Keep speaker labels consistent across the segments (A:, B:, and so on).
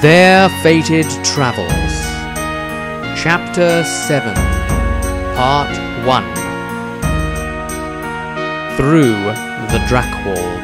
A: Their Fated Travels, Chapter 7, Part 1, Through the Drakwold.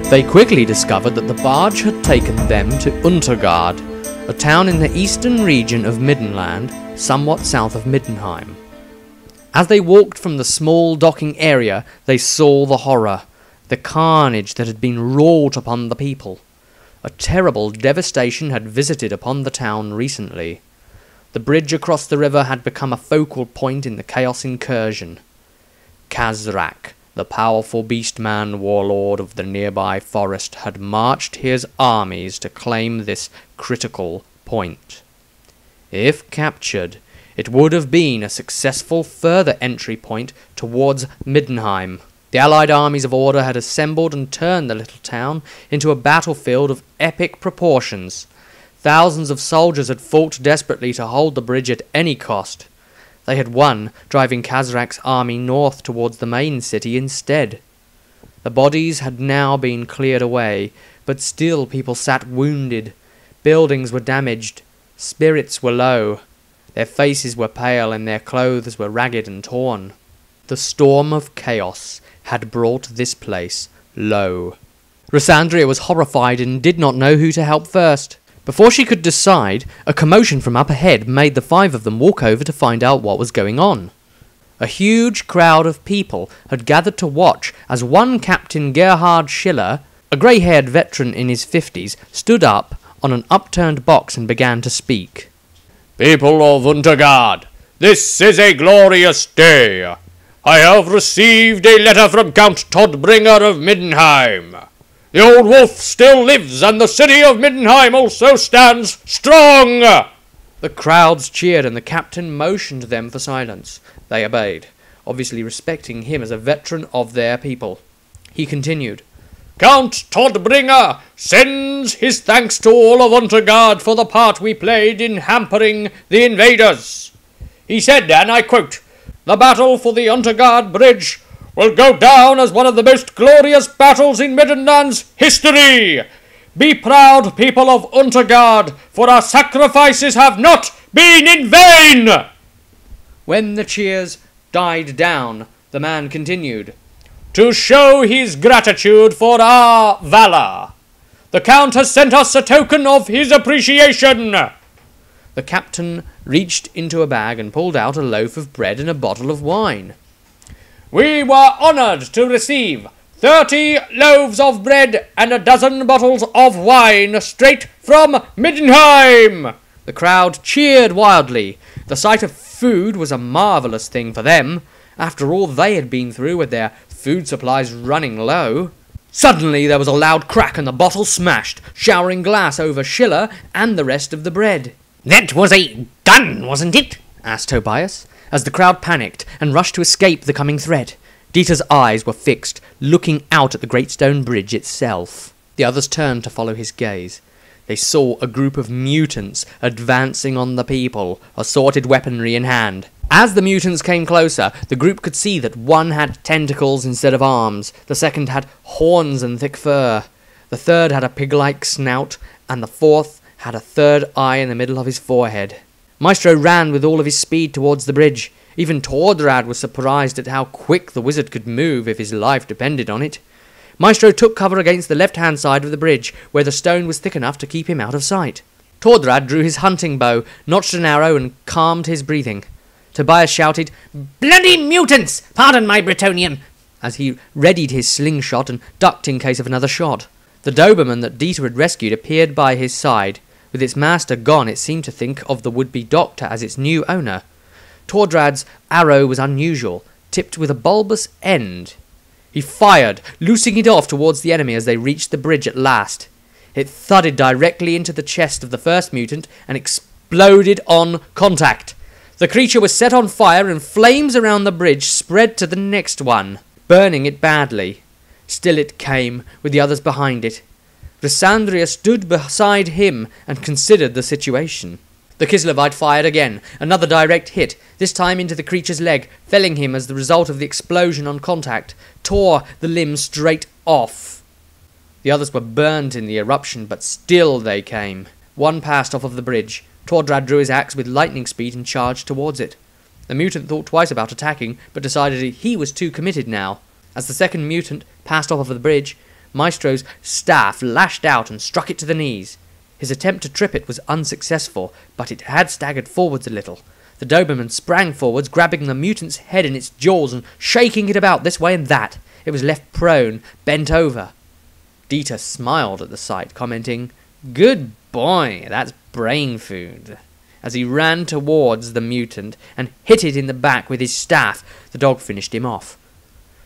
A: They quickly discovered that the barge had taken them to Untergard, a town in the eastern region of Middenland, somewhat south of Middenheim. As they walked from the small docking area, they saw the horror, the carnage that had been wrought upon the people. A terrible devastation had visited upon the town recently. The bridge across the river had become a focal point in the chaos incursion. Khazrak, the powerful beastman warlord of the nearby forest, had marched his armies to claim this critical point. If captured, it would have been a successful further entry point towards Middenheim. The allied armies of Order had assembled and turned the little town into a battlefield of epic proportions. Thousands of soldiers had fought desperately to hold the bridge at any cost. They had won, driving Khazrak's army north towards the main city instead. The bodies had now been cleared away, but still people sat wounded. Buildings were damaged. Spirits were low. Their faces were pale and their clothes were ragged and torn. The storm of chaos had brought this place low. Rysandria was horrified and did not know who to help first. Before she could decide, a commotion from up ahead made the five of them walk over to find out what was going on. A huge crowd of people had gathered to watch as one Captain Gerhard Schiller, a grey-haired veteran in his 50s, stood up on an upturned box and began to speak.
B: People of Untergard, this is a glorious day. I have received a letter from Count Todbringer of Middenheim. The old wolf still lives, and the city of Middenheim also stands strong.
A: The crowds cheered, and the captain motioned them for silence. They obeyed, obviously respecting him as a veteran of their people. He continued,
B: Count Todbringer sends his thanks to all of Untergard for the part we played in hampering the invaders. He said, and I quote, "The battle for the Untergard Bridge will go down as one of the most glorious battles in Middenland's history. Be proud, people of Untergard, for our sacrifices have not been in vain."
A: When the cheers died down, the man continued,
B: "To show his gratitude for our valour, the Count has sent us a token of his appreciation."
A: The captain reached into a bag and pulled out a loaf of bread and a bottle of wine.
B: "We were honoured to receive 30 loaves of bread and a dozen bottles of wine straight from Middenheim."
A: The crowd cheered wildly. The sight of food was a marvellous thing for them, after all they had been through with their food supplies running low. Suddenly there was a loud crack and the bottle smashed, showering glass over Schiller and the rest of the bread.
C: "That was a gun, wasn't it?"
A: asked Tobias, as the crowd panicked and rushed to escape the coming threat. Dieter's eyes were fixed, looking out at the great stone bridge itself. The others turned to follow his gaze. They saw a group of mutants advancing on the people, assorted weaponry in hand. As the mutants came closer, the group could see that one had tentacles instead of arms, the second had horns and thick fur, the third had a pig-like snout, and the fourth had a third eye in the middle of his forehead. Maestro ran with all of his speed towards the bridge. Even Tordrad was surprised at how quick the wizard could move if his life depended on it. Maestro took cover against the left-hand side of the bridge, where the stone was thick enough to keep him out of sight. Tordrad drew his hunting bow, notched an arrow, and calmed his breathing. Tobias shouted,
C: "Bloody mutants! Pardon my Bretonnian!"
A: as he readied his slingshot and ducked in case of another shot. The Doberman that Dieter had rescued appeared by his side. With its master gone, it seemed to think of the would-be doctor as its new owner. Tordrad's arrow was unusual, tipped with a bulbous end. He fired, loosing it off towards the enemy as they reached the bridge at last. It thudded directly into the chest of the first mutant and exploded on contact. The creature was set on fire and flames around the bridge spread to the next one, burning it badly. Still it came, with the others behind it. Rysandria stood beside him and considered the situation. The Kislevite fired again, another direct hit, this time into the creature's leg, felling him as the result of the explosion on contact, tore the limb straight off. The others were burnt in the eruption, but still they came. One passed off of the bridge. Tordrad drew his axe with lightning speed and charged towards it. The mutant thought twice about attacking, but decided he was too committed now. As the second mutant passed off of the bridge, Maestro's staff lashed out and struck it to the knees. His attempt to trip it was unsuccessful, but it had staggered forwards a little. The Doberman sprang forwards, grabbing the mutant's head in its jaws and shaking it about this way and that. It was left prone, bent over. Dieter smiled at the sight, commenting, "Good boy, that's brain food." As he ran towards the mutant and hit it in the back with his staff, the dog finished him off.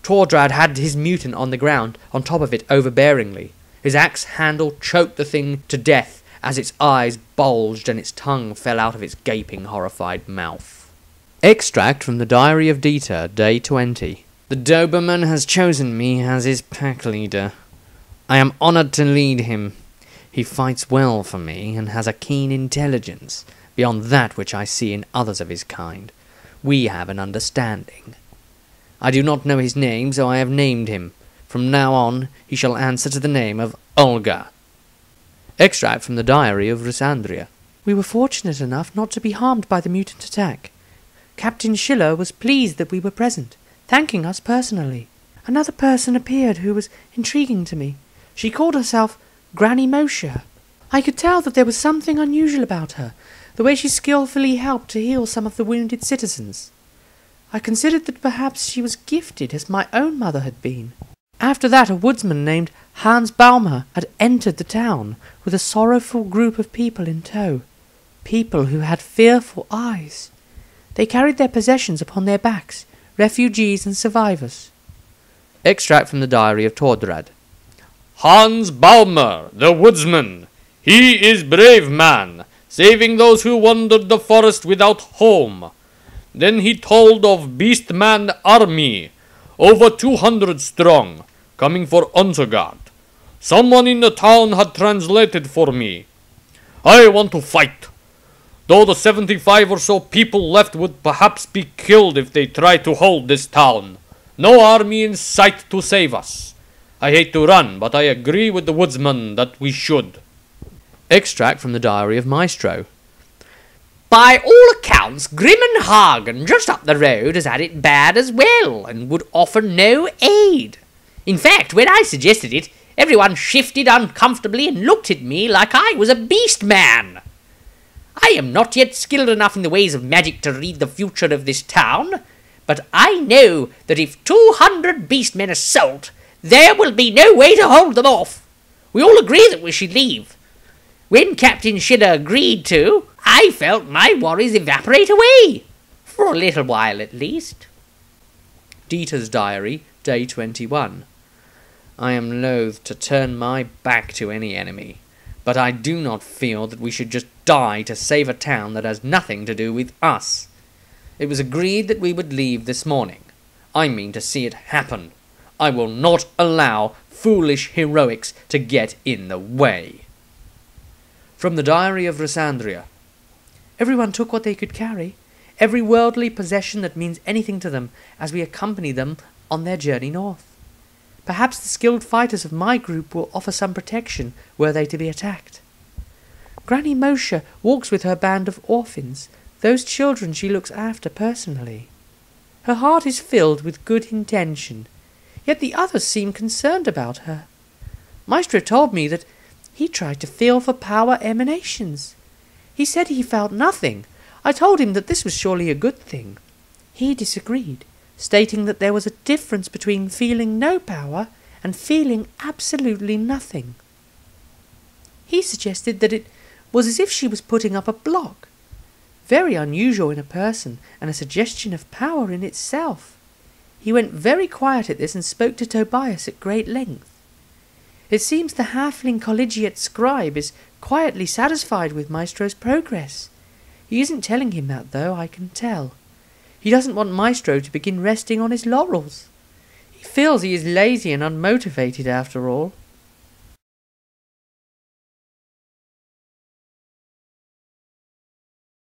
A: Tordrad had his mutant on the ground, on top of it overbearingly. His axe handle choked the thing to death as its eyes bulged and its tongue fell out of its gaping, horrified mouth. Extract from the Diary of Dieter, Day 20. The Doberman has chosen me as his pack leader. I am honoured to lead him. He fights well for me and has a keen intelligence, beyond that which I see in others of his kind. We have an understanding. I do not know his name, so I have named him. From now on, he shall answer to the name of Olga. Extract from the Diary of Rysandria.
D: We were fortunate enough not to be harmed by the mutant attack. Captain Schiller was pleased that we were present, thanking us personally. Another person appeared who was intriguing to me. She called herself Granny Moshe. I could tell that there was something unusual about her, the way she skillfully helped to heal some of the wounded citizens. I considered that perhaps she was gifted as my own mother had been. After that, a woodsman named Hans Baumer had entered the town with a sorrowful group of people in tow, people who had fearful eyes. They carried their possessions upon their backs, refugees and survivors.
A: Extract from the Diary of Tordrad.
B: Hans Baumer, the woodsman. He is brave man, saving those who wandered the forest without home. Then he told of Beastman army, over 200 strong, coming for Untergard. Someone in the town had translated for me. I want to fight, though the 75 or so people left would perhaps be killed if they try to hold this town. No army in sight to save us. I hate to run, but I agree with the woodsman that we should.
A: Extract from the Diary of Maestro.
C: By all accounts, Grimmen Hagen, just up the road, has had it bad as well, and would offer no aid. In fact, when I suggested it, everyone shifted uncomfortably and looked at me like I was a beast man. I am not yet skilled enough in the ways of magic to read the future of this town, but I know that if 200 beastmen assault, there will be no way to hold them off. We all agree that we should leave. When Captain Schiller agreed to, I felt my worries evaporate away. For a little while, at least.
A: Dieter's Diary, Day 21. I am loath to turn my back to any enemy, but I do not feel that we should just die to save a town that has nothing to do with us. It was agreed that we would leave this morning. I mean to see it happen. I will not allow foolish heroics to get in the way. From the Diary of Rysandria.
D: Everyone took what they could carry, every worldly possession that means anything to them, as we accompany them on their journey north. Perhaps the skilled fighters of my group will offer some protection were they to be attacked. Granny Moshe walks with her band of orphans, those children she looks after personally. Her heart is filled with good intention, yet the others seem concerned about her. Maestro told me that he tried to feel for power emanations. He said he felt nothing. I told him that this was surely a good thing. He disagreed, stating that there was a difference between feeling no power and feeling absolutely nothing. He suggested that it was as if she was putting up a block. Very unusual in a person, and a suggestion of power in itself. He went very quiet at this and spoke to Tobias at great length. It seems the halfling collegiate scribe is quietly satisfied with Maestro's progress. He isn't telling him that, though, I can tell. He doesn't want Maestro to begin resting on his laurels. He feels he is lazy and unmotivated after all.